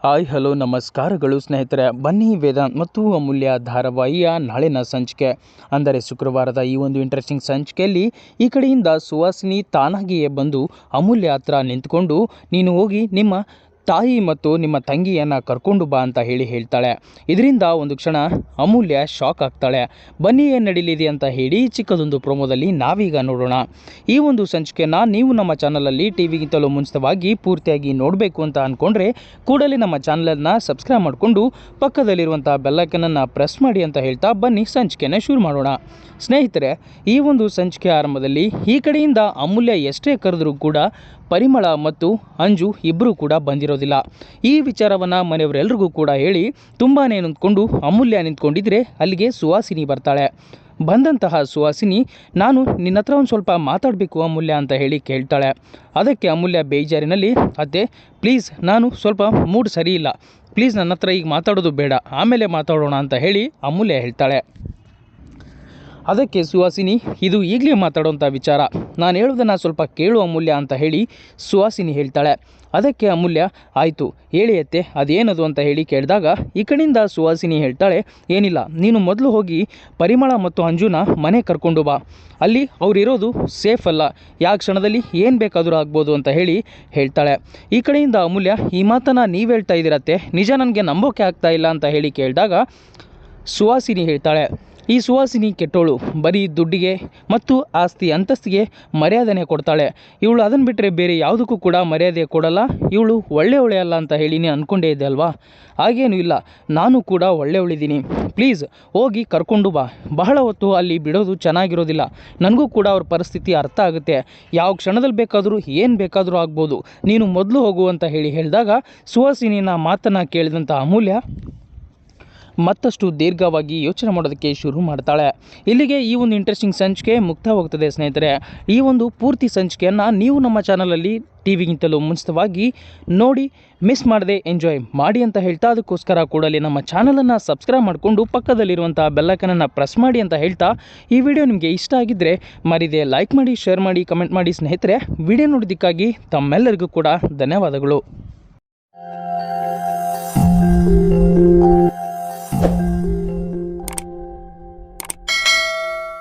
Hi hello ನಮಸ್ಕಾರಗಳು ಸ್ನೇಹಿತರೆ. ಬನ್ನಿ ವೇದಾಂತ್ ಮತ್ತು ಅಮೂಲ್ಯ ಧಾರಾವಾಹಿಯ ನಾಳಿನ ಸಂಚಿಕೆ ಅಂದರೆ ಶುಕ್ರವಾರದ ಈ ಒಂದು ಇಂಟ್ರೆಸ್ಟಿಂಗ್ ಸಂಚಿಕೆಯಲ್ಲಿ ಈ ಕಡೆಯಿಂದ ಸುಹಾಸಿನಿ ತಾನಾಗಿಯೇ ಬಂದು ಅಮೂಲ್ಯ ಹತ್ರ ನಿಂತ್ಕೊಂಡು ನೀನು ಹೋಗಿ ನಿಮ್ಮ ತಾಯಿ ಮತ್ತು ನಿಮ್ಮ ತಂಗಿಯನ್ನು ಕರ್ಕೊಂಡು ಬಾ ಅಂತ ಹೇಳ್ತಾಳೆ. ಇದರಿಂದ ಒಂದು ಕ್ಷಣ ಅಮೂಲ್ಯ ಶಾಕ್ ಆಗ್ತಾಳೆ. ಬನ್ನಿ ಏನು ನಡೀಲಿದೆ ಅಂತ ಹೇಳಿ ಚಿಕ್ಕದೊಂದು ಪ್ರೋಮೋದಲ್ಲಿ ನಾವೀಗ ನೋಡೋಣ. ಈ ಒಂದು ಸಂಚಿಕೆಯನ್ನು ನೀವು ನಮ್ಮ ಚಾನಲಲ್ಲಿ ಟಿವಿಗಿಂತಲೂ ಮುಂಚಿತವಾಗಿ ಪೂರ್ತಿಯಾಗಿ ನೋಡಬೇಕು ಅಂತ ಅಂದ್ಕೊಂಡ್ರೆ ಕೂಡಲೇ ನಮ್ಮ ಚಾನಲನ್ನು ಸಬ್ಸ್ಕ್ರೈಬ್ ಮಾಡಿಕೊಂಡು ಪಕ್ಕದಲ್ಲಿರುವಂಥ ಬೆಲ್ಲೈಕನನ್ನು ಪ್ರೆಸ್ ಮಾಡಿ ಅಂತ ಹೇಳ್ತಾ ಬನ್ನಿ ಸಂಚಿಕೆನ ಶುರು ಮಾಡೋಣ. ಸ್ನೇಹಿತರೆ, ಈ ಒಂದು ಸಂಚಿಕೆ ಆರಂಭದಲ್ಲಿ ಈ ಕಡೆಯಿಂದ ಅಮೂಲ್ಯ ಎಷ್ಟೇ ಕರೆದರೂ ಕೂಡ ಪರಿಮಳ ಮತ್ತು ಅಂಜು ಇಬ್ಬರೂ ಕೂಡ ಬಂದಿರೋದಿಲ್ಲ. ಈ ವಿಚಾರವನ್ನು ಮನೆಯವರೆಲ್ಲರಿಗೂ ಕೂಡ ಹೇಳಿ ತುಂಬಾ ನೊಂದ್ಕೊಂಡು ಅಮೂಲ್ಯ ನಿಂತ್ಕೊಂಡಿದ್ರೆ ಅಲ್ಲಿಗೆ ಸುಹಾಸಿನಿ ಬರ್ತಾಳೆ. ಬಂದಂತಹ ಸುಹಾಸಿನಿ, ನಾನು ನಿನ್ನ ಹತ್ರ ಒಂದು ಸ್ವಲ್ಪ ಮಾತಾಡಬೇಕು ಅಮೂಲ್ಯ ಅಂತ ಹೇಳಿ ಕೇಳ್ತಾಳೆ. ಅದಕ್ಕೆ ಅಮೂಲ್ಯ ಬೇಜಾರಿನಲ್ಲಿ, ಅತ್ತೆ ಪ್ಲೀಸ್ ನಾನು ಸ್ವಲ್ಪ ಮೂಡ್ ಸರಿ ಇಲ್ಲ, ಪ್ಲೀಸ್ ನನ್ನ ಹತ್ರ ಈಗ ಮಾತಾಡೋದು ಬೇಡ, ಆಮೇಲೆ ಮಾತಾಡೋಣ ಅಂತ ಹೇಳಿ ಅಮೂಲ್ಯ ಹೇಳ್ತಾಳೆ. ಅದಕ್ಕೆ ಸುಹಾಸಿನಿ, ಇದು ಈಗಲೇ ಮಾತಾಡೋಂಥ ವಿಚಾರ, ನಾನು ಹೇಳೋದನ್ನು ಸ್ವಲ್ಪ ಕೇಳು ಅಮೂಲ್ಯ ಅಂತ ಹೇಳಿ ಸುಹಾಸಿನಿ ಹೇಳ್ತಾಳೆ. ಅದಕ್ಕೆ ಅಮೂಲ್ಯ, ಆಯಿತು ಹೇಳಿ ಅತ್ತೆ ಅದೇನದು ಅಂತ ಹೇಳಿ ಕೇಳಿದಾಗ ಈ ಕಡೆಯಿಂದ ಸುಹಾಸಿನಿ ಹೇಳ್ತಾಳೆ, ಏನಿಲ್ಲ, ನೀನು ಮೊದಲು ಹೋಗಿ ಪರಿಮಳ ಮತ್ತು ಅಂಜುನ ಮನೆ ಕರ್ಕೊಂಡು ಬಾ, ಅಲ್ಲಿ ಅವರಿರೋದು ಸೇಫ್ ಅಲ್ಲ, ಯಾವ ಕ್ಷಣದಲ್ಲಿ ಏನು ಬೇಕಾದರೂ ಆಗ್ಬೋದು ಅಂತ ಹೇಳಿ ಹೇಳ್ತಾಳೆ. ಈ ಕಡೆಯಿಂದ ಅಮೂಲ್ಯ, ಈ ಮಾತನ್ನು ನೀವು ಹೇಳ್ತಾ ಇದ್ದೀರತ್ತೆ, ನಿಜ ನನಗೆ ನಂಬೋಕೆ ಆಗ್ತಾ ಇಲ್ಲ ಅಂತ ಹೇಳಿ ಕೇಳಿದಾಗ ಸುಹಾಸಿನಿ ಹೇಳ್ತಾಳೆ, ಈ ಸುಹಾಸಿನಿ ಕೆಟ್ಟೋಳು, ಬರೀ ದುಡ್ಡಿಗೆ ಮತ್ತು ಆಸ್ತಿ ಅಂತಸ್ತಿಗೆ ಮರ್ಯಾದೆನೇ ಕೊಡ್ತಾಳೆ. ಇವಳು ಅದನ್ನು ಬಿಟ್ಟರೆ ಬೇರೆ ಯಾವುದಕ್ಕೂ ಕೂಡ ಮರ್ಯಾದೆ ಕೊಡಲ್ಲ, ಇವಳು ಒಳ್ಳೆಯವಳೆ ಅಲ್ಲ ಅಂತ ಹೇಳಿ ನೀನು ಅಂದ್ಕೊಂಡೇ ಇದ್ದೆ ಅಲ್ವಾ? ಹಾಗೇನೂ ಇಲ್ಲ, ನಾನು ಕೂಡ ಒಳ್ಳೆಯವಳಿದ್ದೀನಿ, ಪ್ಲೀಸ್ ಹೋಗಿ ಕರ್ಕೊಂಡು ಬಾ, ಬಹಳ ಹೊತ್ತು ಅಲ್ಲಿ ಬಿಡೋದು ಚೆನ್ನಾಗಿರೋದಿಲ್ಲ, ನನಗೂ ಕೂಡ ಅವ್ರ ಪರಿಸ್ಥಿತಿ ಅರ್ಥ ಆಗುತ್ತೆ, ಯಾವ ಕ್ಷಣದಲ್ಲಿ ಬೇಕಾದರೂ ಏನು ಬೇಕಾದರೂ ಆಗ್ಬೋದು, ನೀನು ಮೊದಲು ಹೋಗು ಅಂತ ಹೇಳಿದಾಗ ಸುಹಾಸಿನಿನ ಮಾತನ್ನು ಕೇಳಿದಂಥ ಅಮೂಲ್ಯ ಮತ್ತಷ್ಟು ದೀರ್ಘವಾಗಿ ಯೋಚನೆ ಮಾಡೋದಕ್ಕೆ ಶುರು ಮಾಡ್ತಾಳೆ. ಇಲ್ಲಿಗೆ ಈ ಒಂದು ಇಂಟ್ರೆಸ್ಟಿಂಗ್ ಸಂಚಿಕೆ ಮುಕ್ತವಾಗ್ತದೆ ಸ್ನೇಹಿತರೆ. ಈ ಒಂದು ಪೂರ್ತಿ ಸಂಚಿಕೆಯನ್ನು ನೀವು ನಮ್ಮ ಚಾನಲಲ್ಲಿ ಟಿವಿಗಿಂತಲೂ ಮುಂಚಿತವಾಗಿ ನೋಡಿ ಮಿಸ್ ಮಾಡದೆ ಎಂಜಾಯ್ ಮಾಡಿ ಅಂತ ಹೇಳ್ತಾ, ಅದಕ್ಕೋಸ್ಕರ ಕೂಡಲೇ ನಮ್ಮ ಚಾನಲನ್ನು ಸಬ್ಸ್ಕ್ರೈಬ್ ಮಾಡಿಕೊಂಡು ಪಕ್ಕದಲ್ಲಿರುವಂಥ ಬೆಲ್ಲೈಕನನ್ನು ಪ್ರೆಸ್ ಮಾಡಿ ಅಂತ ಹೇಳ್ತಾ, ಈ ವಿಡಿಯೋ ನಿಮಗೆ ಇಷ್ಟ ಆಗಿದ್ದರೆ ಮರಿದೆ ಲೈಕ್ ಮಾಡಿ, ಶೇರ್ ಮಾಡಿ, ಕಮೆಂಟ್ ಮಾಡಿ ಸ್ನೇಹಿತರೆ. ವಿಡಿಯೋ ನೋಡೋದಕ್ಕಾಗಿ ತಮ್ಮೆಲ್ಲರಿಗೂ ಕೂಡ ಧನ್ಯವಾದಗಳು.